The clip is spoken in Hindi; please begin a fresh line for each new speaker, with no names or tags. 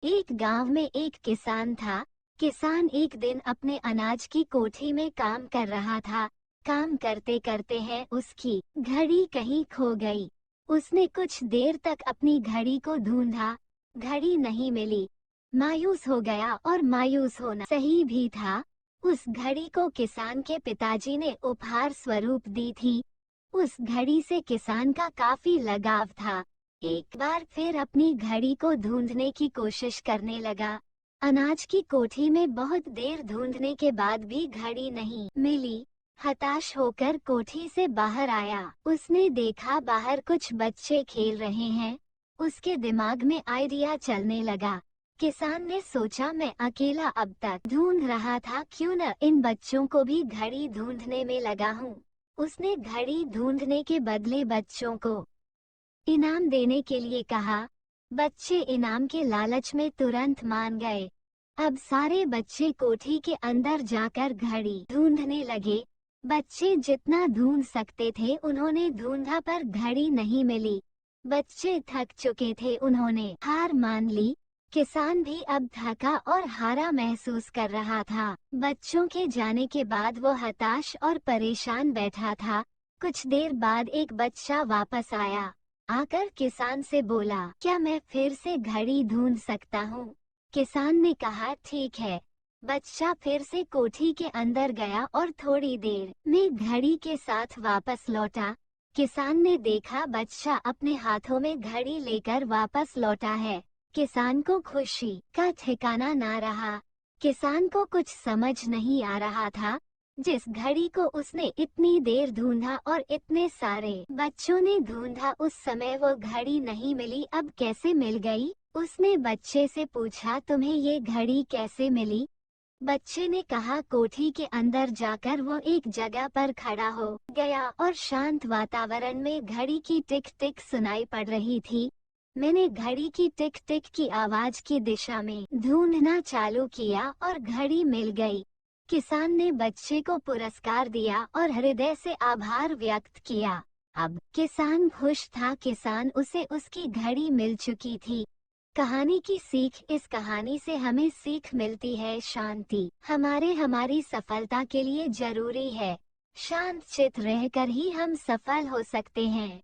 एक गांव में एक किसान था। किसान एक दिन अपने अनाज की कोठी में काम कर रहा था। काम करते करते है उसकी घड़ी कहीं खो गई। उसने कुछ देर तक अपनी घड़ी को ढूंढा, घड़ी नहीं मिली। मायूस हो गया, और मायूस होना सही भी था। उस घड़ी को किसान के पिताजी ने उपहार स्वरूप दी थी। उस घड़ी से किसान का काफी लगाव था। एक बार फिर अपनी घड़ी को ढूंढने की कोशिश करने लगा। अनाज की कोठी में बहुत देर ढूंढने के बाद भी घड़ी नहीं मिली। हताश होकर कोठी से बाहर आया। उसने देखा बाहर कुछ बच्चे खेल रहे हैं। उसके दिमाग में आइडिया चलने लगा। किसान ने सोचा, मैं अकेला अब तक ढूंढ रहा था, क्यों न इन बच्चों को भी घड़ी ढूंढने में लगा हूँ। उसने घड़ी ढूंढने के बदले बच्चों को इनाम देने के लिए कहा। बच्चे इनाम के लालच में तुरंत मान गए। अब सारे बच्चे कोठी के अंदर जाकर घड़ी ढूंढने लगे। बच्चे जितना ढूंढ सकते थे उन्होंने ढूंढा, पर घड़ी नहीं मिली। बच्चे थक चुके थे, उन्होंने हार मान ली। किसान भी अब थका और हारा महसूस कर रहा था। बच्चों के जाने के बाद वो हताश और परेशान बैठा था। कुछ देर बाद एक बच्चा वापस आया। आकर किसान से बोला, क्या मैं फिर से घड़ी ढूंढ सकता हूँ? किसान ने कहा, ठीक है। बच्चा फिर से कोठी के अंदर गया और थोड़ी देर में घड़ी के साथ वापस लौटा। किसान ने देखा बच्चा अपने हाथों में घड़ी लेकर वापस लौटा है। किसान को खुशी का ठिकाना ना रहा। किसान को कुछ समझ नहीं आ रहा था। जिस घड़ी को उसने इतनी देर ढूंढा और इतने सारे बच्चों ने ढूंढा, उस समय वो घड़ी नहीं मिली, अब कैसे मिल गई? उसने बच्चे से पूछा, तुम्हें ये घड़ी कैसे मिली? बच्चे ने कहा, कोठी के अंदर जाकर वो एक जगह पर खड़ा हो गया और शांत वातावरण में घड़ी की टिक टिक सुनाई पड़ रही थी। मैंने घड़ी की टिक टिक की आवाज की दिशा में ढूंढना चालू किया और घड़ी मिल गई। किसान ने बच्चे को पुरस्कार दिया और हृदय से आभार व्यक्त किया। अब किसान खुश था, किसान उसे उसकी घड़ी मिल चुकी थी। कहानी की सीख, इस कहानी से हमें सीख मिलती है, शांति हमारी सफलता के लिए जरूरी है। शांत चित्त रहकर ही हम सफल हो सकते हैं।